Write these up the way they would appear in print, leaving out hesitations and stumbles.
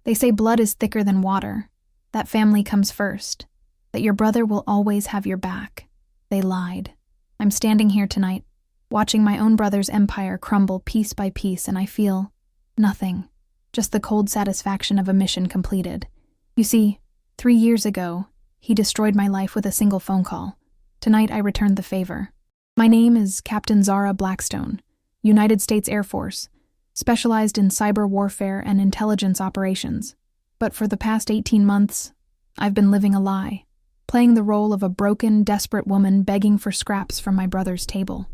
They say blood is thicker than water, that family comes first, that your brother will always have your back. They lied. I'm standing here tonight, watching my own brother's empire crumble piece by piece, and I feel nothing, just the cold satisfaction of a mission completed. You see, 3 years ago, he destroyed my life with a single phone call. Tonight I returned the favor. My name is Captain Zara Blackstone, United States Air Force, specialized in cyber warfare and intelligence operations. But for the past 18 months, I've been living a lie, playing the role of a broken, desperate woman begging for scraps from my brother's table.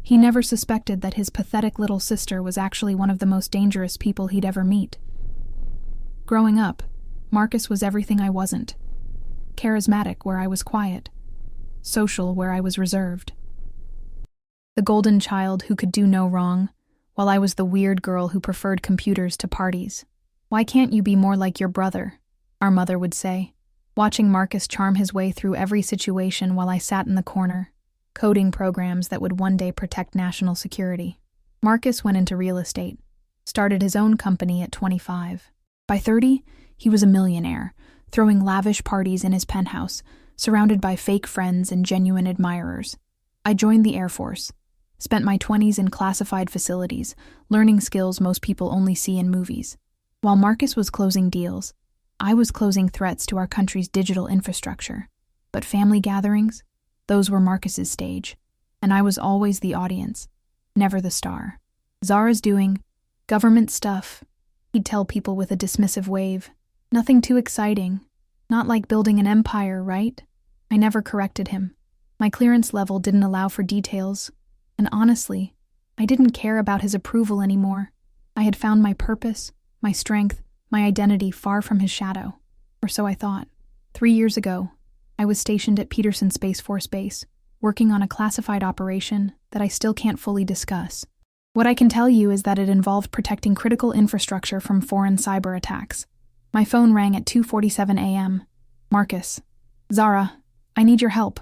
He never suspected that his pathetic little sister was actually one of the most dangerous people he'd ever meet. Growing up, Marcus was everything I wasn't. Charismatic where I was quiet. Social where I was reserved. The golden child who could do no wrong, while I was the weird girl who preferred computers to parties. "Why can't you be more like your brother?" our mother would say, watching Marcus charm his way through every situation while I sat in the corner, coding programs that would one day protect national security. Marcus went into real estate, started his own company at 25. By 30, he was a millionaire, throwing lavish parties in his penthouse, surrounded by fake friends and genuine admirers. I joined the Air Force, spent my 20s in classified facilities, learning skills most people only see in movies. While Marcus was closing deals, I was closing threats to our country's digital infrastructure. But family gatherings, those were Marcus's stage, and I was always the audience, never the star. "Zara's doing government stuff," he'd tell people with a dismissive wave. "Nothing too exciting. Not like building an empire, right?" I never corrected him. My clearance level didn't allow for details, and honestly, I didn't care about his approval anymore. I had found my purpose, my strength, my identity far from his shadow. Or so I thought. 3 years ago, I was stationed at Peterson Space Force Base, working on a classified operation that I still can't fully discuss. What I can tell you is that it involved protecting critical infrastructure from foreign cyber attacks. My phone rang at 2:47 a.m. "Marcus." "Zara, I need your help."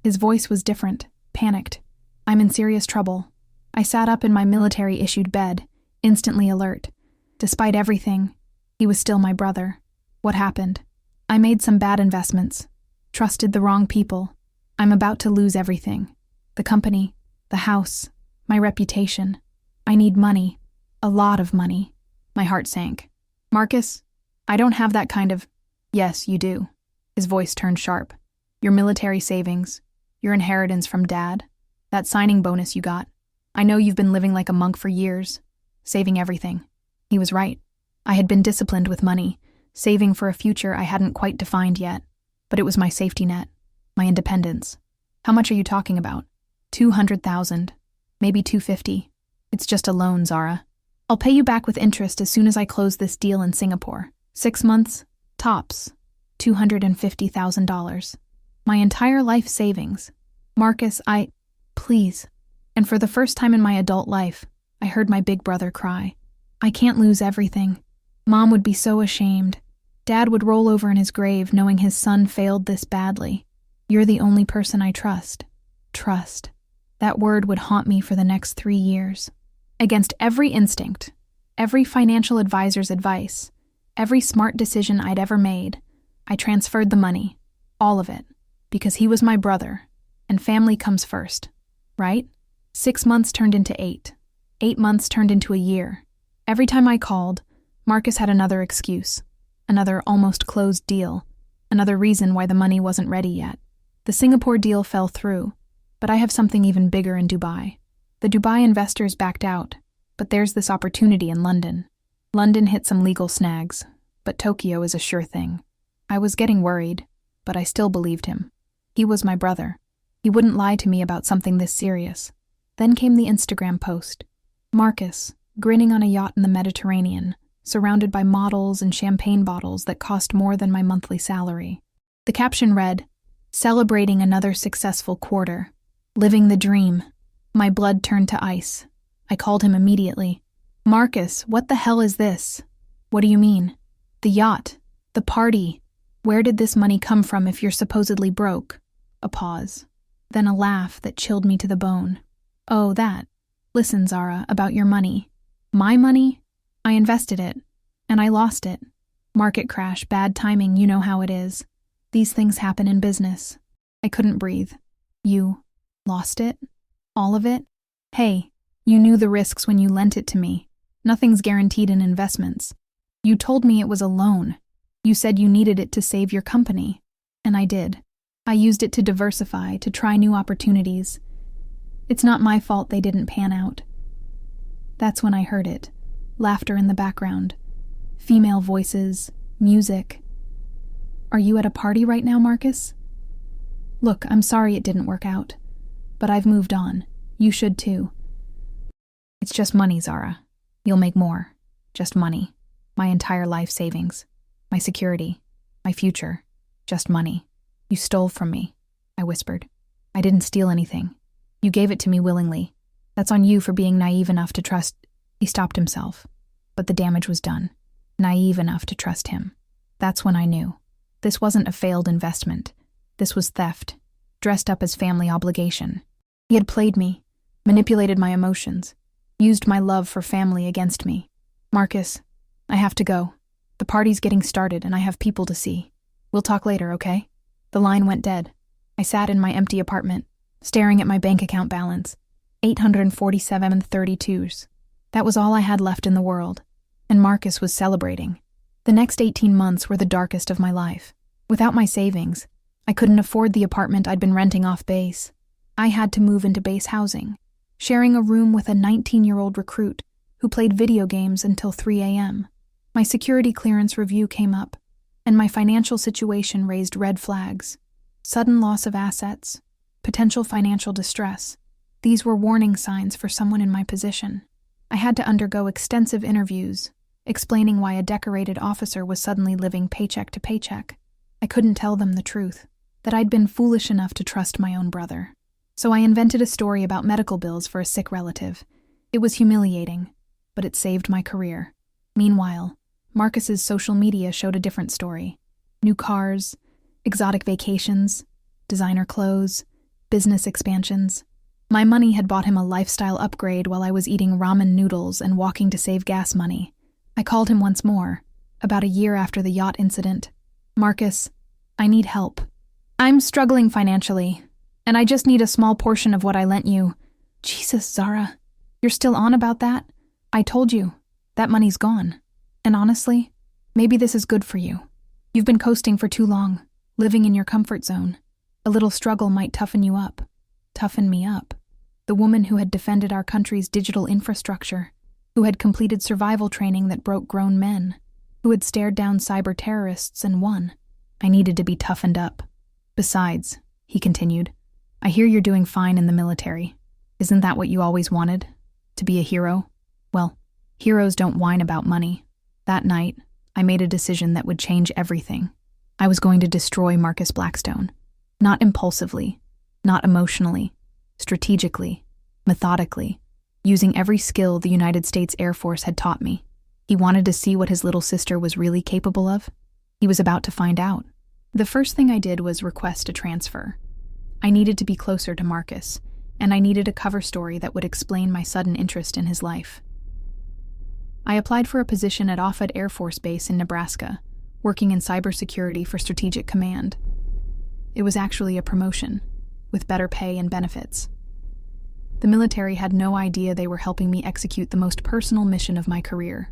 His voice was different, panicked. "I'm in serious trouble." I sat up in my military-issued bed, instantly alert. Despite everything, he was still my brother. "What happened?" "I made some bad investments. Trusted the wrong people. I'm about to lose everything. The company, the house, my reputation. I need money. A lot of money." My heart sank. "Marcus, I don't have that kind of—" "Yes, you do." His voice turned sharp. "Your military savings, your inheritance from Dad, that signing bonus you got. I know you've been living like a monk for years, saving everything." He was right. I had been disciplined with money, saving for a future I hadn't quite defined yet. But it was my safety net, my independence. "How much are you talking about?" 200,000, maybe 250. "It's just a loan, Zara. I'll pay you back with interest as soon as I close this deal in Singapore. 6 months, tops, $250,000. My entire life savings. "Marcus, please." And for the first time in my adult life, I heard my big brother cry. "I can't lose everything. Mom would be so ashamed. Dad would roll over in his grave knowing his son failed this badly. You're the only person I trust." Trust. That word would haunt me for the next 3 years. Against every instinct, every financial advisor's advice, every smart decision I'd ever made, I transferred the money, all of it, because he was my brother, and family comes first, right? 6 months turned into 8. 8 months turned into a year. Every time I called, Marcus had another excuse. Another almost closed deal, another reason why the money wasn't ready yet. The Singapore deal fell through, but I have something even bigger in Dubai. The Dubai investors backed out, but there's this opportunity in London. London hit some legal snags, but Tokyo is a sure thing. I was getting worried, but I still believed him. He was my brother. He wouldn't lie to me about something this serious. Then came the Instagram post. Marcus, grinning on a yacht in the Mediterranean, surrounded by models and champagne bottles that cost more than my monthly salary. The caption read, "Celebrating another successful quarter. Living the dream." My blood turned to ice. I called him immediately. "Marcus, what the hell is this?" "What do you mean?" "The yacht. The party. Where did this money come from if you're supposedly broke?" A pause. Then a laugh that chilled me to the bone. "Oh, that. Listen, Zara, about your money." "My money? I invested it. And I lost it. Market crash, bad timing, you know how it is. These things happen in business. I couldn't breathe. You lost it? All of it? Hey, you knew the risks when you lent it to me. Nothing's guaranteed in investments. You told me it was a loan. You said you needed it to save your company. And I did. I used it to diversify, to try new opportunities. It's not my fault they didn't pan out. That's when I heard it. Laughter in the background. Female voices. Music. Are you at a party right now, Marcus? Look, I'm sorry it didn't work out. But I've moved on. You should too. It's just money, Zara. You'll make more. Just money. My entire life savings. My security. My future. Just money. You stole from me, I whispered. I didn't steal anything. You gave it to me willingly. That's on you for being naive enough to trust. He stopped himself. But the damage was done. Naive enough to trust him. That's when I knew. This wasn't a failed investment. This was theft, dressed up as family obligation. He had played me, manipulated my emotions, used my love for family against me. Marcus, I have to go. The party's getting started and I have people to see. We'll talk later, okay? The line went dead. I sat in my empty apartment, staring at my bank account balance, 847.32s. That was all I had left in the world, and Marcus was celebrating. The next 18 months were the darkest of my life. Without my savings, I couldn't afford the apartment I'd been renting off base. I had to move into base housing, sharing a room with a 19-year-old recruit who played video games until 3 a.m. My security clearance review came up, and my financial situation raised red flags. Sudden loss of assets, potential financial distress. These were warning signs for someone in my position. I had to undergo extensive interviews, explaining why a decorated officer was suddenly living paycheck to paycheck. I couldn't tell them the truth, that I'd been foolish enough to trust my own brother. So I invented a story about medical bills for a sick relative. It was humiliating, but it saved my career. Meanwhile, Marcus's social media showed a different story. New cars, exotic vacations, designer clothes, business expansions. My money had bought him a lifestyle upgrade while I was eating ramen noodles and walking to save gas money. I called him once more, about a year after the yacht incident. Marcus, I need help. I'm struggling financially, and I just need a small portion of what I lent you. Jesus, Zara, you're still on about that? I told you, that money's gone. And honestly, maybe this is good for you. You've been coasting for too long, living in your comfort zone. A little struggle might toughen you up. Toughen me up. The woman who had defended our country's digital infrastructure, who had completed survival training that broke grown men, who had stared down cyber terrorists and won. I needed to be toughened up. Besides, he continued, I hear you're doing fine in the military. Isn't that what you always wanted? To be a hero? Well, heroes don't whine about money. That night, I made a decision that would change everything. I was going to destroy Marcus Blackstone. Not impulsively, not emotionally, strategically, methodically, using every skill the United States Air Force had taught me. He wanted to see what his little sister was really capable of. He was about to find out. The first thing I did was request a transfer. I needed to be closer to Marcus, and I needed a cover story that would explain my sudden interest in his life. I applied for a position at Offutt Air Force Base in Nebraska, working in cybersecurity for Strategic Command. It was actually a promotion, with better pay and benefits. The military had no idea they were helping me execute the most personal mission of my career.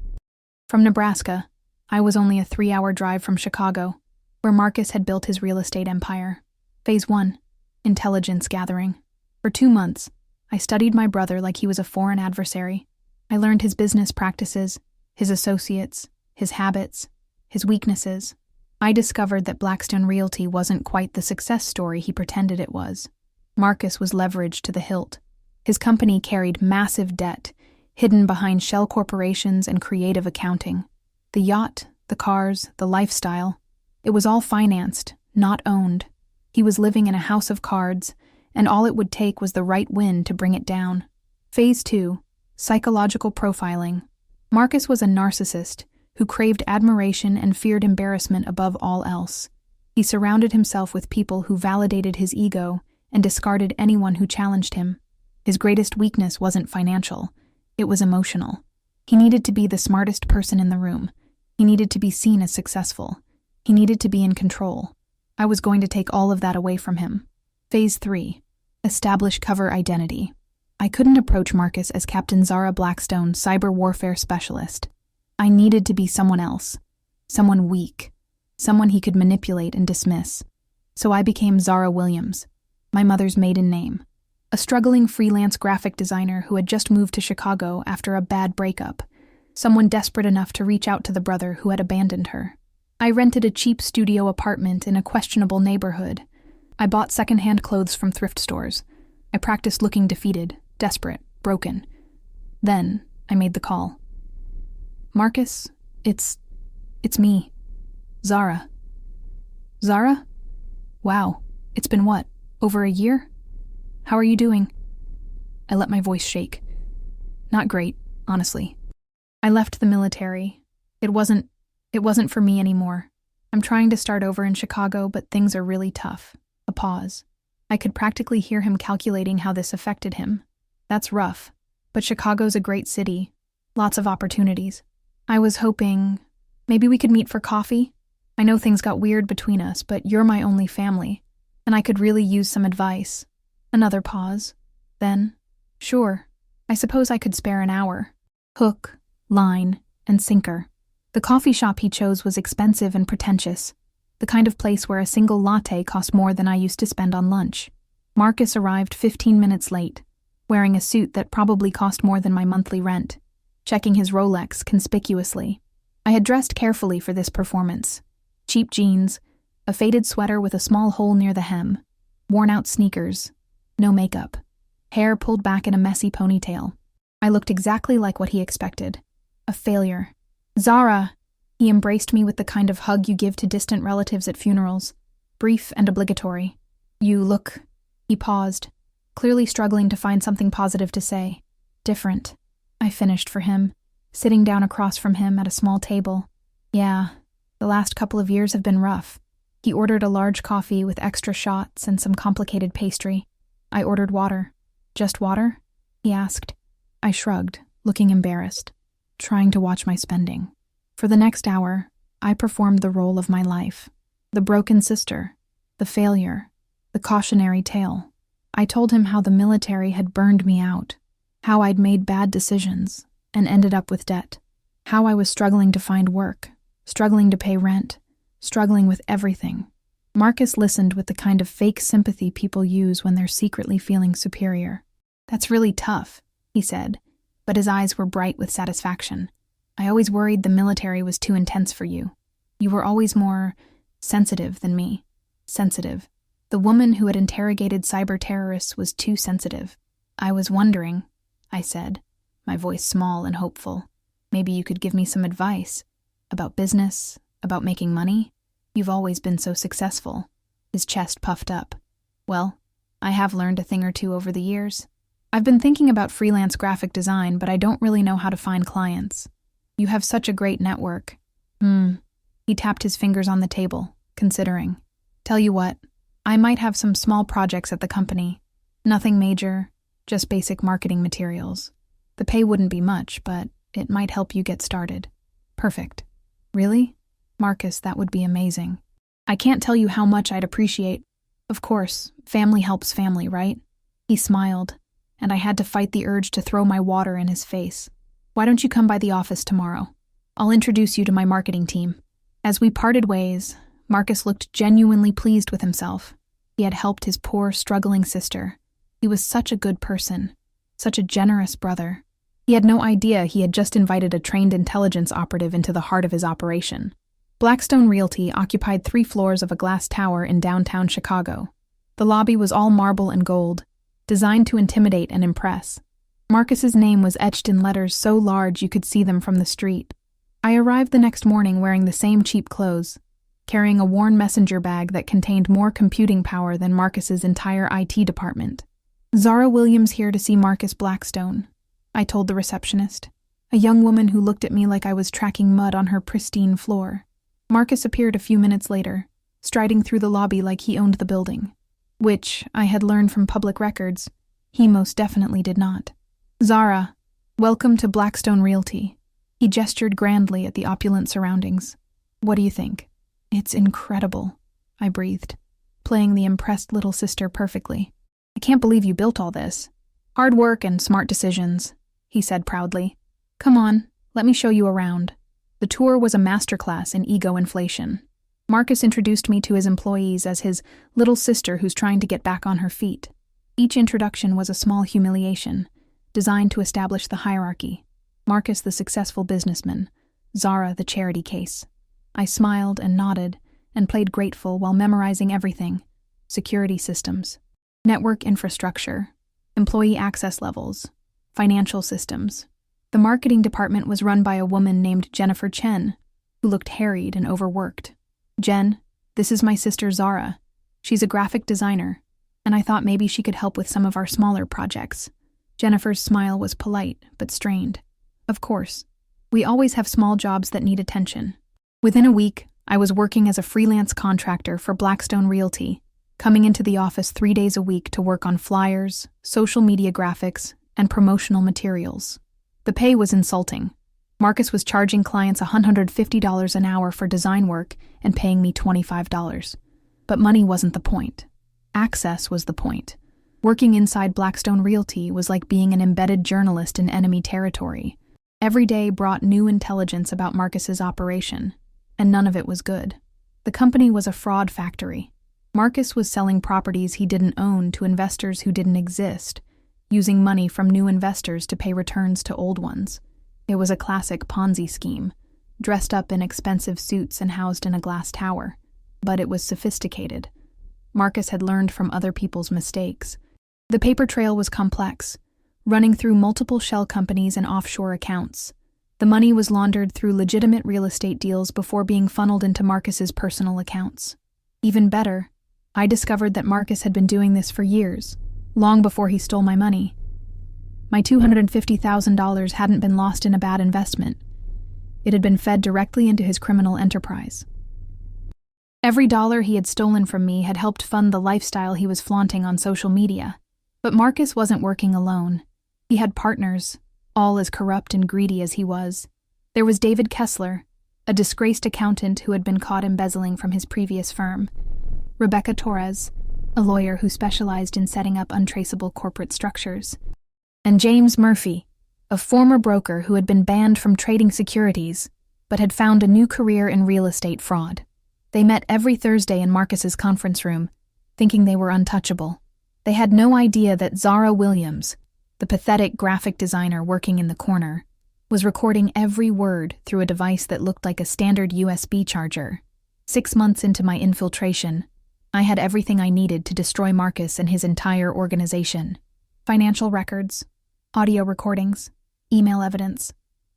From Nebraska, I was only a 3-hour drive from Chicago, where Marcus had built his real estate empire. Phase 1, intelligence gathering. For 2 months, I studied my brother like he was a foreign adversary. I learned his business practices, his associates, his habits, his weaknesses. I discovered that Blackstone Realty wasn't quite the success story he pretended it was. Marcus was leveraged to the hilt. His company carried massive debt, hidden behind shell corporations and creative accounting. The yacht, the cars, the lifestyle, it was all financed, not owned. He was living in a house of cards, and all it would take was the right wind to bring it down. Phase 2, psychological profiling. Marcus was a narcissist who craved admiration and feared embarrassment above all else. He surrounded himself with people who validated his ego and discarded anyone who challenged him. His greatest weakness wasn't financial, it was emotional. He needed to be the smartest person in the room, He needed to be seen as successful. He needed to be in control. I was going to take all of that away from him. Phase 3. Establish cover identity. I couldn't approach Marcus as Captain Zara Blackstone, cyber warfare specialist. I needed to be someone else. Someone weak. Someone he could manipulate and dismiss. So I became Zara Williams, my mother's maiden name. A struggling freelance graphic designer who had just moved to Chicago after a bad breakup. Someone desperate enough to reach out to the brother who had abandoned her. I rented a cheap studio apartment in a questionable neighborhood. I bought secondhand clothes from thrift stores. I practiced looking defeated, desperate, broken. Then I made the call. Marcus, it's me. Zara. Zara? Wow, it's been what, over a year? How are you doing? I let my voice shake. Not great, honestly. I left the military. It wasn't for me anymore. I'm trying to start over in Chicago, but things are really tough. A pause. I could practically hear him calculating how this affected him. That's rough, but Chicago's a great city. Lots of opportunities. I was hoping maybe we could meet for coffee. I know things got weird between us, but you're my only family, and I could really use some advice. Another pause. Then, sure, I suppose I could spare an hour. Hook, line, and sinker. The coffee shop he chose was expensive and pretentious, the kind of place where a single latte cost more than I used to spend on lunch. Marcus arrived 15 minutes late, wearing a suit that probably cost more than my monthly rent, checking his Rolex conspicuously. I had dressed carefully for this performance. Cheap jeans, a faded sweater with a small hole near the hem, worn-out sneakers, no makeup, hair pulled back in a messy ponytail. I looked exactly like what he expected. A failure. Zara! He embraced me with the kind of hug you give to distant relatives at funerals, brief and obligatory. You look... He paused, clearly struggling to find something positive to say. Different. I finished for him, sitting down across from him at a small table. Yeah, the last couple of years have been rough. He ordered a large coffee with extra shots and some complicated pastry. I ordered water. Just water? He asked. I shrugged, looking embarrassed, trying to watch my spending. For the next hour, I performed the role of my life. The broken sister, the failure, the cautionary tale. I told him how the military had burned me out, how I'd made bad decisions and ended up with debt, how I was struggling to find work, struggling to pay rent, struggling with everything. Marcus listened with the kind of fake sympathy people use when they're secretly feeling superior. That's really tough, he said, but his eyes were bright with satisfaction. I always worried the military was too intense for you. You were always more sensitive than me. Sensitive. The woman who had interrogated cyber terrorists was too sensitive. I was wondering, I said, my voice small and hopeful. Maybe you could give me some advice. About business, about making money. You've always been so successful. His chest puffed up. Well, I have learned a thing or two over the years. I've been thinking about freelance graphic design, but I don't really know how to find clients. You have such a great network. He tapped his fingers on the table, considering. Tell you what, I might have some small projects at the company. Nothing major, just basic marketing materials. The pay wouldn't be much, but it might help you get started. Perfect. Really? Marcus, that would be amazing. I can't tell you how much I'd appreciate. Of course, family helps family, right? He smiled, and I had to fight the urge to throw my water in his face. Why don't you come by the office tomorrow? I'll introduce you to my marketing team. As we parted ways, Marcus looked genuinely pleased with himself. He had helped his poor, struggling sister. He was such a good person, such a generous brother. He had no idea he had just invited a trained intelligence operative into the heart of his operation. Blackstone Realty occupied 3 floors of a glass tower in downtown Chicago. The lobby was all marble and gold, designed to intimidate and impress. Marcus's name was etched in letters so large you could see them from the street. I arrived the next morning wearing the same cheap clothes, carrying a worn messenger bag that contained more computing power than Marcus's entire IT department. Zara Williams here to see Marcus Blackstone, I told the receptionist, a young woman who looked at me like I was tracking mud on her pristine floor. Marcus appeared a few minutes later, striding through the lobby like he owned the building, which, I had learned from public records, he most definitely did not. Zara, welcome to Blackstone Realty. He gestured grandly at the opulent surroundings. "What do you think?" "It's incredible," I breathed, playing the impressed little sister perfectly. "I can't believe you built all this." "Hard work and smart decisions," he said proudly. "Come on, let me show you around." The tour was a masterclass in ego inflation. Marcus introduced me to his employees as his little sister who's trying to get back on her feet. Each introduction was a small humiliation, designed to establish the hierarchy. Marcus the successful businessman, Zara the charity case. I smiled and nodded and played grateful while memorizing everything: security systems, network infrastructure, employee access levels, financial systems. The marketing department was run by a woman named Jennifer Chen, who looked harried and overworked. "Jen, this is my sister Zara. She's a graphic designer, and I thought maybe she could help with some of our smaller projects." Jennifer's smile was polite but strained. "Of course. We always have small jobs that need attention." Within a week, I was working as a freelance contractor for Blackstone Realty, coming into the office 3 days a week to work on flyers, social media graphics, and promotional materials. The pay was insulting. Marcus was charging clients $150 an hour for design work and paying me $25. But money wasn't the point. Access was the point. Working inside Blackstone Realty was like being an embedded journalist in enemy territory. Every day brought new intelligence about Marcus's operation, and none of it was good. The company was a fraud factory. Marcus was selling properties he didn't own to investors who didn't exist, using money from new investors to pay returns to old ones. It was a classic Ponzi scheme, dressed up in expensive suits and housed in a glass tower. But it was sophisticated. Marcus had learned from other people's mistakes. The paper trail was complex, running through multiple shell companies and offshore accounts. The money was laundered through legitimate real estate deals before being funneled into Marcus's personal accounts. Even better, I discovered that Marcus had been doing this for years, long before he stole my money. My $250,000 hadn't been lost in a bad investment. It had been fed directly into his criminal enterprise. Every dollar he had stolen from me had helped fund the lifestyle he was flaunting on social media. But Marcus wasn't working alone. He had partners, all as corrupt and greedy as he was. There was David Kessler, a disgraced accountant who had been caught embezzling from his previous firm. Rebecca Torres, a lawyer who specialized in setting up untraceable corporate structures. And James Murphy, a former broker who had been banned from trading securities, but had found a new career in real estate fraud. They met every Thursday in Marcus's conference room, thinking they were untouchable. They had no idea that Zara Williams, the pathetic graphic designer working in the corner, was recording every word through a device that looked like a standard USB charger. 6 months into my infiltration, I had everything I needed to destroy Marcus and his entire organization. Financial records, audio recordings, email evidence,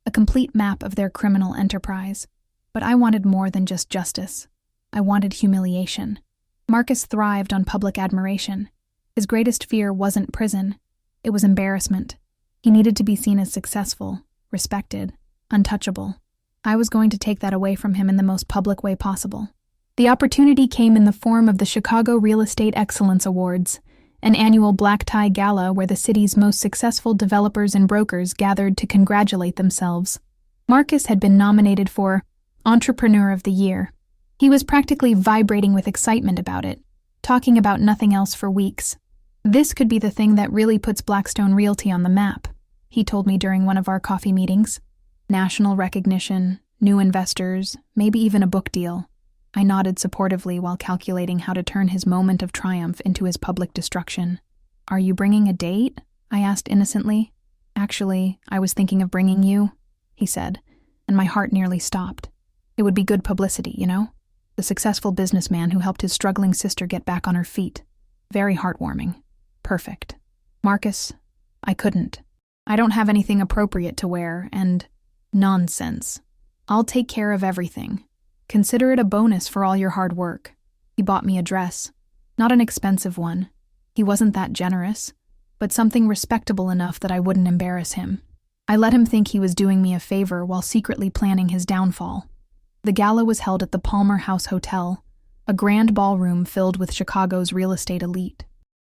a complete map of their criminal enterprise. But I wanted more than just justice. I wanted humiliation. Marcus thrived on public admiration. His greatest fear wasn't prison. It was embarrassment. He needed to be seen as successful, respected, untouchable. I was going to take that away from him in the most public way possible. The opportunity came in the form of the Chicago Real Estate Excellence Awards, an annual black-tie gala where the city's most successful developers and brokers gathered to congratulate themselves. Marcus had been nominated for Entrepreneur of the Year. He was practically vibrating with excitement about it, talking about nothing else for weeks. "This could be the thing that really puts Blackstone Realty on the map," he told me during one of our coffee meetings. "National recognition, new investors, maybe even a book deal." I nodded supportively while calculating how to turn his moment of triumph into his public destruction. "Are you bringing a date?" I asked innocently. "Actually, I was thinking of bringing you," he said, and my heart nearly stopped. It would be good publicity, you know? The successful businessman who helped his struggling sister get back on her feet. Very heartwarming. Perfect. "Marcus, I couldn't. I don't have anything appropriate to wear, and nonsense. I'll take care of everything. Consider it a bonus for all your hard work." He bought me a dress. Not an expensive one. He wasn't that generous, but something respectable enough that I wouldn't embarrass him. I let him think he was doing me a favor while secretly planning his downfall. The gala was held at the Palmer House Hotel, a grand ballroom filled with Chicago's real estate elite.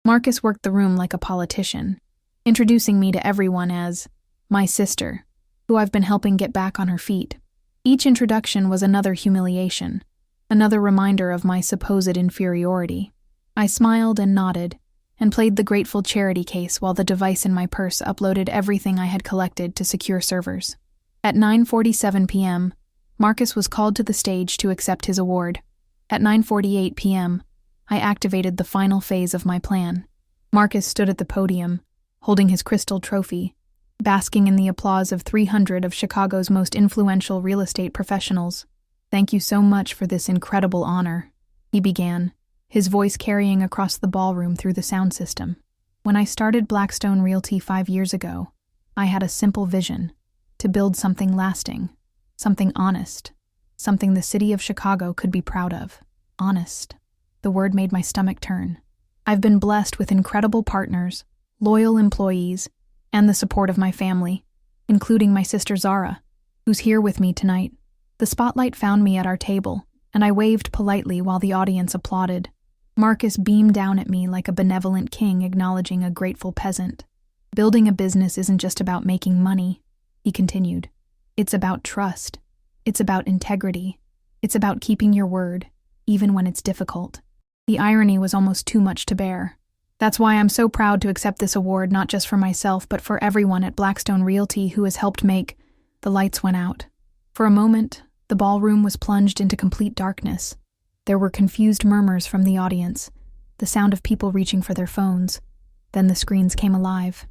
Marcus worked the room like a politician, introducing me to everyone as my sister, who I've been helping get back on her feet. Each introduction was another humiliation, another reminder of my supposed inferiority. I smiled and nodded, and played the grateful charity case while the device in my purse uploaded everything I had collected to secure servers. At 9:47 p.m., Marcus was called to the stage to accept his award. At 9:48 p.m., I activated the final phase of my plan. Marcus stood at the podium, holding his crystal trophy, basking in the applause of 300 of Chicago's most influential real estate professionals. "Thank you so much for this incredible honor," he began, his voice carrying across the ballroom through the sound system. "When I started Blackstone Realty 5 years ago, I had a simple vision: to build something lasting, something honest, something the city of Chicago could be proud of. Honest." The word made my stomach turn. I've been blessed with incredible partners, loyal employees, and the support of my family, including my sister Zara, who's here with me tonight. The spotlight found me at our table, and I waved politely while the audience applauded. Marcus beamed down at me like a benevolent king acknowledging a grateful peasant. "Building a business isn't just about making money," he continued. "It's about trust. It's about integrity. It's about keeping your word, even when it's difficult." The irony was almost too much to bear. That's why I'm so proud to accept this award, not just for myself, but for everyone at Blackstone Realty who has helped make. The lights went out. For a moment, the ballroom was plunged into complete darkness. There were confused murmurs from the audience, the sound of people reaching for their phones. Then the screens came alive.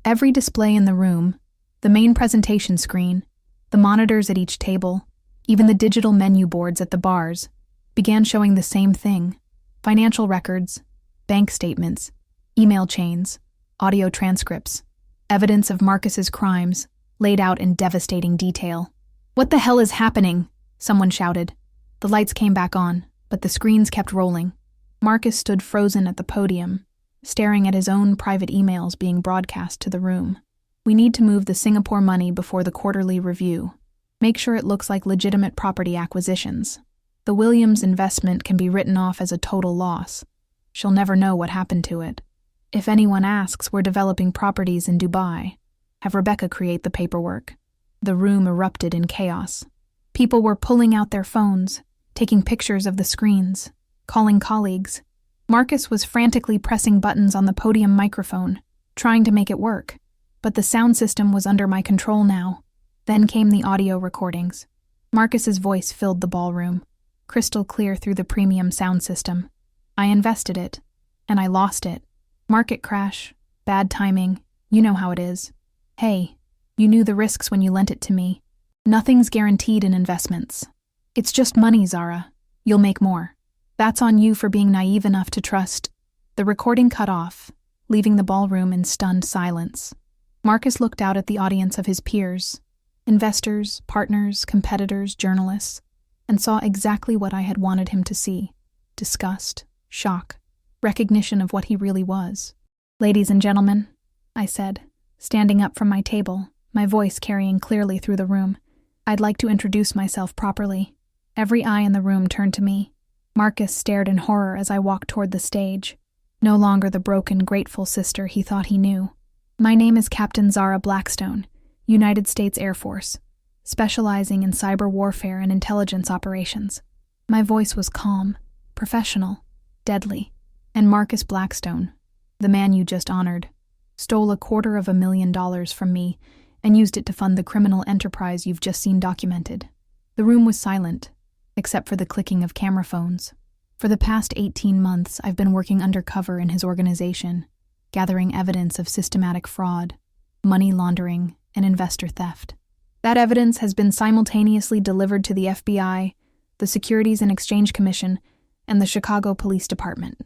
Every display in the room, the main presentation screen, the monitors at each table, even the digital menu boards at the bars, began showing the same thing: financial records, bank statements, email chains, audio transcripts, evidence of Marcus's crimes, laid out in devastating detail. "What the hell is happening?" someone shouted. The lights came back on, but the screens kept rolling. Marcus stood frozen at the podium, staring at his own private emails being broadcast to the room. "We need to move the Singapore money before the quarterly review. Make sure it looks like legitimate property acquisitions. The Williams investment can be written off as a total loss. She'll never know what happened to it. If anyone asks, we're developing properties in Dubai. Have Rebecca create the paperwork." The room erupted in chaos. People were pulling out their phones, taking pictures of the screens, calling colleagues. Marcus was frantically pressing buttons on the podium microphone, trying to make it work. But the sound system was under my control now. Then came the audio recordings. Marcus's voice filled the ballroom, crystal clear through the premium sound system. I invested it, and I lost it. Market crash, bad timing, you know how it is. Hey, you knew the risks when you lent it to me. Nothing's guaranteed in investments. It's just money, Zara. You'll make more. That's on you for being naive enough to trust. The recording cut off, leaving the ballroom in stunned silence. Marcus looked out at the audience of his peers, investors, partners, competitors, journalists, and saw exactly what I had wanted him to see: disgust, shock, recognition of what he really was. "Ladies and gentlemen," I said, standing up from my table, my voice carrying clearly through the room, "I'd like to introduce myself properly." Every eye in the room turned to me. Marcus stared in horror as I walked toward the stage, no longer the broken, grateful sister he thought he knew. "My name is Captain Zara Blackstone, United States Air Force, specializing in cyber warfare and intelligence operations." My voice was calm, professional, deadly. "And Marcus Blackstone, the man you just honored, stole $250,000 from me and used it to fund the criminal enterprise you've just seen documented." The room was silent, except for the clicking of camera phones. For the past 18 months, I've been working undercover in his organization, gathering evidence of systematic fraud, money laundering, and investor theft. That evidence has been simultaneously delivered to the FBI, the Securities and Exchange Commission, and the Chicago Police Department.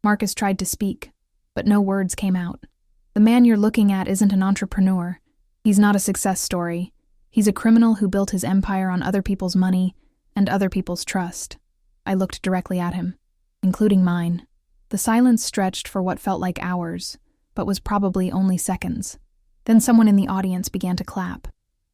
Marcus tried to speak, but no words came out. "The man you're looking at isn't an entrepreneur. He's not a success story. He's a criminal who built his empire on other people's money and other people's trust." I looked directly at him, including mine. The silence stretched for what felt like hours, but was probably only seconds. Then someone in the audience began to clap.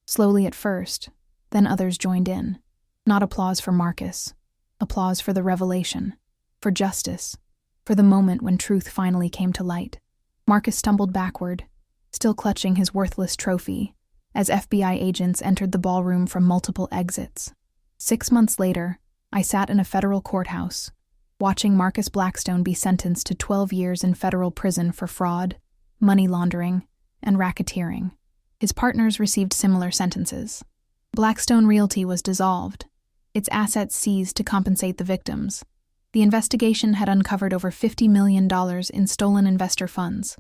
Slowly at first, then others joined in. Not applause for Marcus. Applause for the revelation, for justice, for the moment when truth finally came to light. Marcus stumbled backward, still clutching his worthless trophy, as FBI agents entered the ballroom from multiple exits. 6 months later, I sat in a federal courthouse, watching Marcus Blackstone be sentenced to 12 years in federal prison for fraud, money laundering, and racketeering. His partners received similar sentences. Blackstone Realty was dissolved, its assets seized to compensate the victims. The investigation had uncovered over $50 million in stolen investor funds,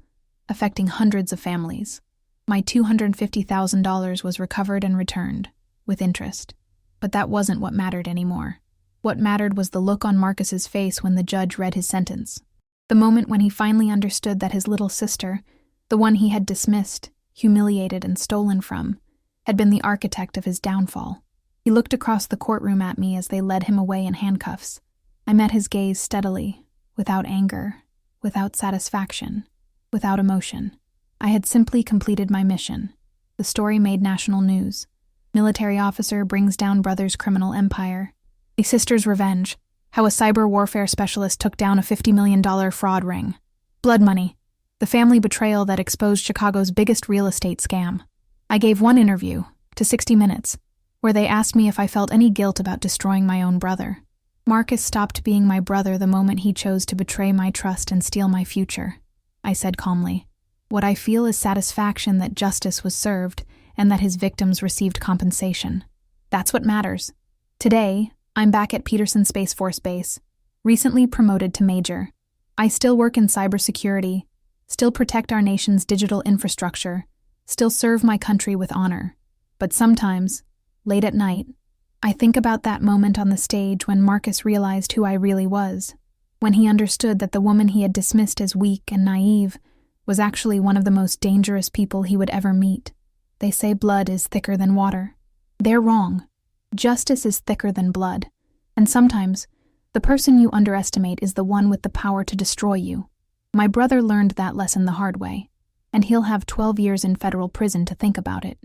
affecting hundreds of families. My $250,000 was recovered and returned, with interest. But that wasn't what mattered anymore. What mattered was the look on Marcus's face when the judge read his sentence. The moment when he finally understood that his little sister, the one he had dismissed, humiliated, and stolen from, had been the architect of his downfall. He looked across the courtroom at me as they led him away in handcuffs. I met his gaze steadily, without anger, without satisfaction, without emotion. I had simply completed my mission. The story made national news. Military officer brings down brother's criminal empire. A sister's revenge. How a cyber warfare specialist took down a $50 million fraud ring. Blood money. The family betrayal that exposed Chicago's biggest real estate scam. I gave one interview, to 60 Minutes, where they asked me if I felt any guilt about destroying my own brother. Marcus stopped being my brother the moment he chose to betray my trust and steal my future. I said calmly, "What I feel is satisfaction that justice was served and that his victims received compensation. That's what matters." Today, I'm back at Peterson Space Force Base, recently promoted to major. I still work in cybersecurity, still protect our nation's digital infrastructure, still serve my country with honor. But sometimes, late at night, I think about that moment on the stage when Marcus realized who I really was, when he understood that the woman he had dismissed as weak and naive was actually one of the most dangerous people he would ever meet. They say blood is thicker than water. They're wrong. Justice is thicker than blood, and sometimes the person you underestimate is the one with the power to destroy you. My brother learned that lesson the hard way, and he'll have 12 years in federal prison to think about it.